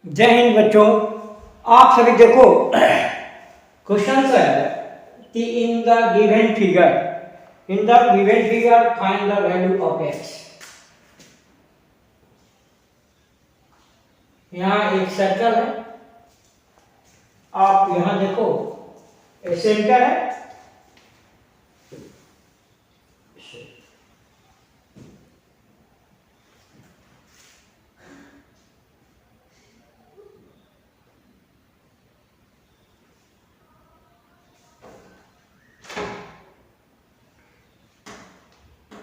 जय हिंद बच्चों। आप सभी देखो क्वेश्चन है कि in the given figure find the value of x. यहाँ एक सर्कल है, आप यहाँ देखो सेंटर है,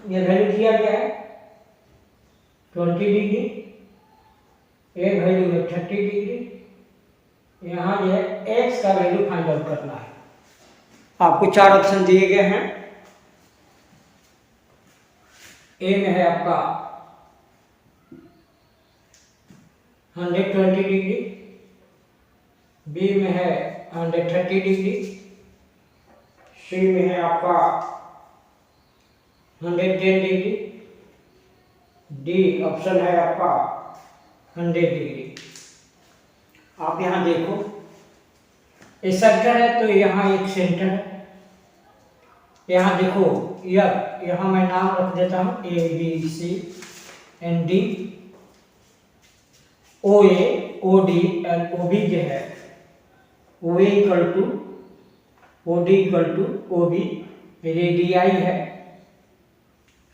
ये वैल्यू दिया गया है 20 डिग्री, एक वैल्यू है 30 डिग्री। यहाँ जो है एक्स का वैल्यू फाइंड आउट करना है। आपको चार ऑप्शन दिए गए हैं। ए में है आपका 120 डिग्री, बी में है 130 डिग्री, सी में है आपका 110 डिग्री, डी ऑप्शन है आपका 100 डिग्री। आप यहाँ देखो ये सर्कल है, तो यहाँ एक सेंटर है। यहाँ देखो यहाँ मैं नाम रख देता हूँ A B C and D, O A O D and O B जो है O A equal to O D equal to O B, radii है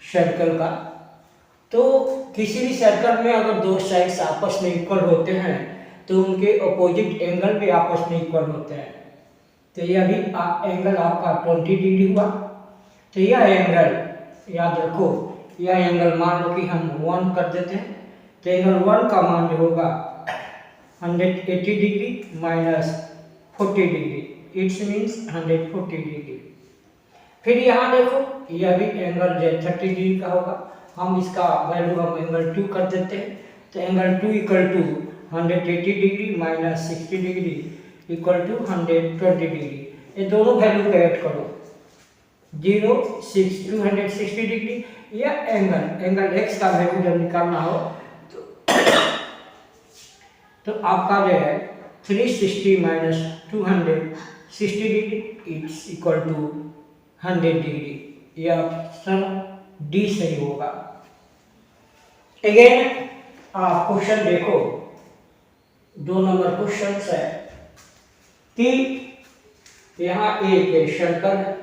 सर्कल का। तो किसी भी सर्कल में अगर दो साइड्स आपस में इक्वल होते हैं तो उनके अपोजिट एंगल भी आपस में इक्वल होते हैं। तो यह भी एंगल आपका 20 डिग्री हुआ। तो यह एंगल याद रखो, यह एंगल मान लो कि हम 1 कर देते हैं, तो एंगल 1 का मान जो होगा 180 degree minus 40 degree, it's means 140 degree. फिर यहाँ देखो यह भी एंगल जो 30 डिग्री का होगा, हम इसका वैल्यू हम एंगल 2 कर देते हैं। तो angle 2 equal to 180 degree minus 60 degree equal to 120 degree. ये दोनों वैल्यू को ऐड करो, 0 6 260 डिग्री। या एंगल एक्स का वैल्यू जब निकालना हो तो आपका जो है 360 minus 260 degree it's equal to 100 degree. यह ऑप्शन डी सही होगा। अगेन आप क्वेश्चन देखो, 2 नंबर क्वेश्चन है कि यहाँ एक सर्कल है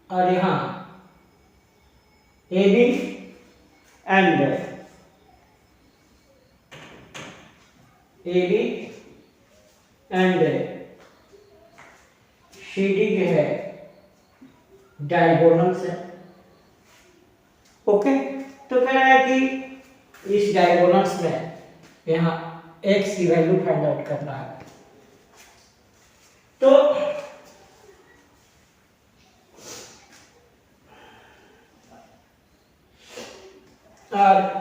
और यहाँ A B and C D जो है डायगोनल्स है। ओके, तो कह रहा है कि इस डायगोनल्स में यहाँ एक्स की वैल्यू फाइंड आउट करना है। तो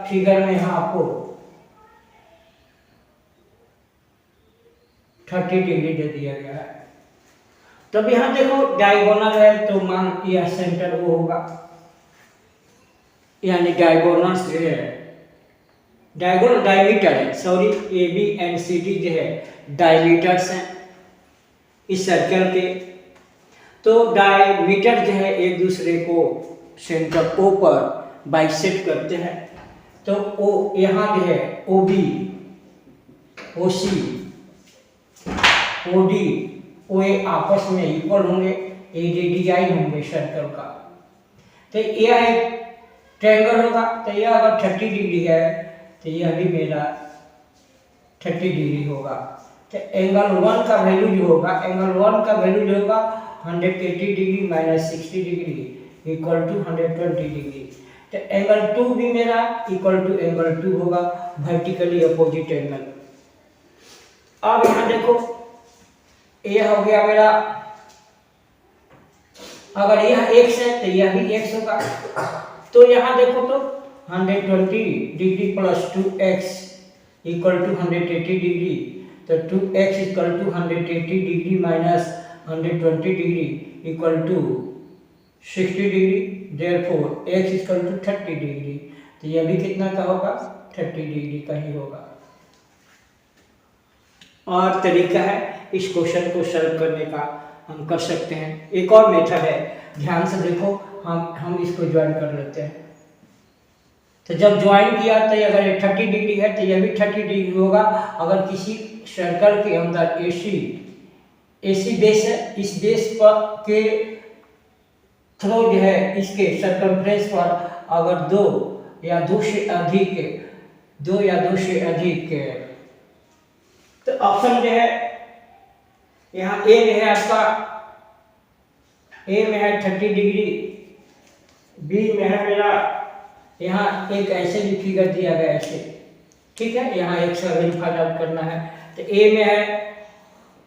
फिगर में यहाँ आपको 30 डिग्री दे दिया गया है। तब यहाँ देखो डायगोनल है, तो मान यह सेंटर वो होगा, यानी डायगोनल्स जो है डायगोनल डायमीटर है, sorry A B and C D जो है डायमीटर्स हैं इस सर्कल के। तो डायमीटर जो है एक दूसरे को सेंटर ओ पर बाइसेक्ट करते हैं। तो ओ यहाँ जो है ओ बी ओ सी ओ डी ओ ए आपस में इक्वल होंगे, ए डी डी आई होंगे सर्कल का। तो यह एक ट्रायंगल होगा। तो यह अगर 30 डिग्री है तो यह भी मेरा 30 डिग्री होगा। तो एंगल 1 का वैल्यू जो होगा, एंगल 1 का वैल्यू जो होगा 180 degree minus 60 degree equal to 120 degree. तो एंगल 2 भी मेरा इक्वल टू एंगल 2 होगा, वर्टिकली अपोजिट एंगल। अब यहाँ देखो यह हो गया मेरा, अगर यह x है तो यह भी x होगा। तो यहाँ देखो तो 120 degree plus 2x equal to 180 degree. तो 2x equal to 180 degree minus 120 degree equal to 60 degree. Therefore x equal to 30 degree. तो यह भी कितना का होगा, 30 डिग्री का ही होगा। और तरीका है इस क्वेश्चन को सॉल्व करने का, हम कर सकते हैं। एक और मेथड है, ध्यान से देखो, हम इसको ज्वाइन कर लेते हैं। तो जब ज्वाइन किया तो अगर ये 30 डिग्री है तो यह भी 30 डिग्री होगा। अगर किसी सर्कल के अंदर AC बेस है, इस बेस पर के थ्रो जो है इसके सर्कमफ्रेंस पर अगर दो या दो से अधिक तो ऑप्शन जो है यहाँ ए में है आपका, ए में है 30 डिग्री, बी में है मेरा यहाँ एक ऐसे भी फिगर दिया गया ऐसे, ठीक है, यहाँ एक सर्कल फाइंड आउट करना है। तो ए में है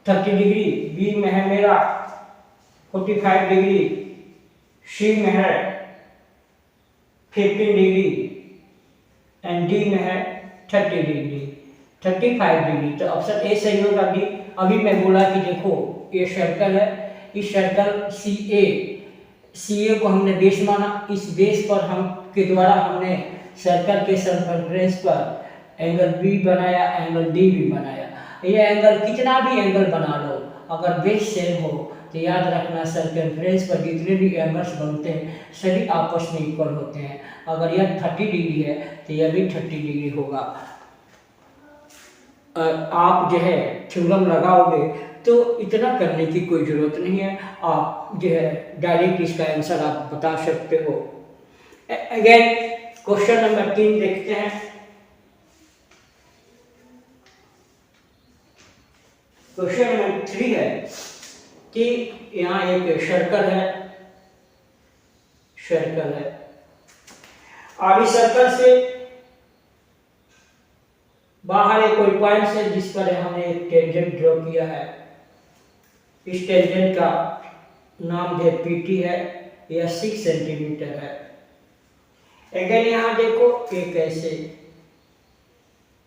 30 डिग्री, बी में है मेरा 45 डिग्री, सी में है 15 डिग्री एंड डी में है 35 डिग्री। तो ऑप्शन ए सही होगा। डी, अभी मैं बोला कि देखो ये सर्कल है, इस सर्कल CA को हमने बेस माना, इस बेस पर हम के द्वारा हमने सर्कल के सर्कमफ्रेंस पर एंगल बी बनाया, एंगल डी भी बनाया। ये एंगल कितना भी एंगल बना लो, अगर बेस सेम हो तो याद रखना सर्कमफ्रेंस पर जितने भी एंगल्स बनते हैं सभी आपस में इक्वल होते हैं। अगर यह 30 डिग्री है तो यह भी 30 डिग्री होगा। आप जो है थ्योरम लगाओगे तो इतना करने की कोई ज़रूरत नहीं है, आप जो है डायरेक्ट इसका आंसर आप बता सकते हो। अगेन क्वेश्चन नंबर 3 देखते हैं। क्वेश्चन नंबर 3 है कि यहाँ एक सर्कल है और इस सर्कल से बाहर एक कोई पॉइंट है जिस पर हमने एक टेंजेंट ड्रॉ किया है। इस टेंजेंट का नाम जो PT है, यह 6 सेंटीमीटर है। अगर यहाँ देखो एक ऐसे,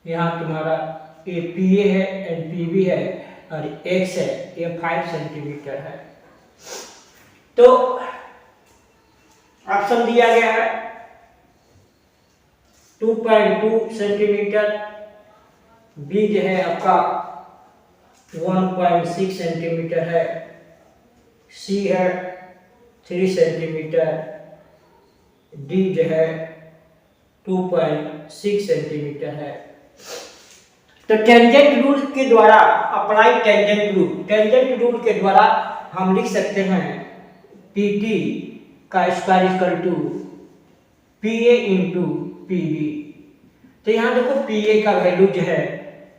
यहाँ तुम्हारा ये PA है एंड PB है और X है, ये 5 सेंटीमीटर है। तो ऑप्शन दिया गया है 2.2 सेंटीमीटर, बी जो है आपका 1.6 सेंटीमीटर है, सी है 3 सेंटीमीटर, डी जो है 2.6 सेंटीमीटर है। तो टेंजेंट रूल के द्वारा, अप्लाई टेंजेंट रूल के द्वारा हम लिख सकते हैं PT का square equal to PA into PB। तो यहाँ देखो PA का वैल्यू जो है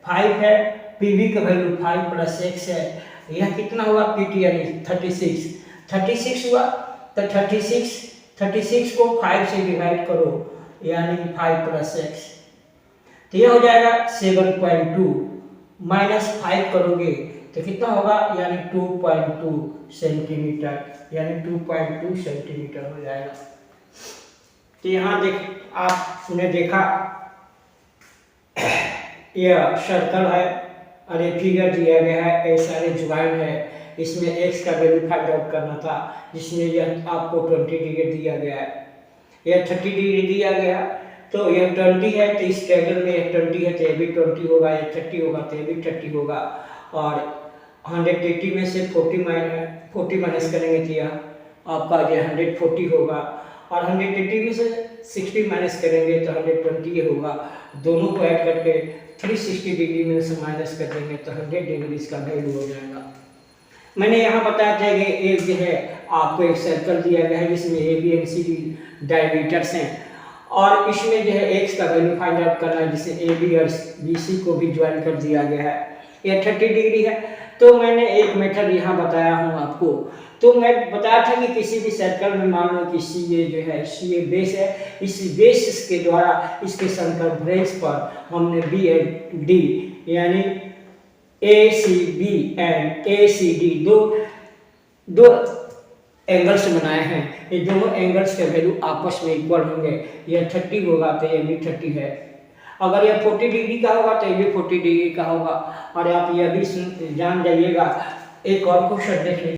5 है, PB का वैल्यू 5 प्लस x है, यह कितना हुआ PT यानी 36 हुआ। तो 36 को 5 से डिवाइड करो यानी 5 प्लस x, तो यह हो जाएगा 7.2 माइनस 5 करोगे तो कितना होगा यानी 2.2 सेंटीमीटर, यानी 2.2 सेंटीमीटर हो जाएगा। तो यहाँ आपने देखा यह सर्कल है और ये फिगर दिया गया है, ये सारे ज्वाइन है, इसमें x का वैल्यू फाइंड आउट करना था, जिसमें यह आपको 20 डिग्री दिया गया है, यह 30 डिग्री दिया गया। तो यह 20 है तो इस ट्रायंगल में 20 है तो ये भी 20 होगा, ये 30 होगा तो ये भी 30 होगा। और 180 में से 40 माइनस करेंगे तो यह आपका जो 140 होगा, और 180 में से 60 माइनस करेंगे तो 120 होगा। दोनों को ऐड करके 360 डिग्री में से माइनस कर देंगे तो 100 डिग्री इसका वैल्यू हो जाएगा। मैंने यहाँ बताया था कि एक जो है आपको एक सर्कल दिया गया है जिसमें AB और CD डायमीटर्स हैं, और इसमें जो है x का वैल्यू फाइंड आउट करना है, जिसे AB और BC को भी ज्वाइन कर दिया गया है। यह 30 डिग्री है। तो मैंने एक मेथड यहाँ बताया हूँ आपको। तो मैं बताया था कि किसी भी सर्कल में मान लो कि CA जो है, CA बेस है, इस बेस के द्वारा इसके सर्कमफ्रेंस पर हमने B एंड D यानी ACB एंड ACD दो एंगल्स बनाए हैं। ये दोनों एंगल्स के वैल्यू आपस में इक्वल होंगे, यह 30 होगा तो ये भी 30 है। अगर यह 40 डिग्री का होगा तो ये भी 40 डिग्री का होगा। और आप यह भी जान जाइएगा, एक और क्वेश्चन देख लीजिए।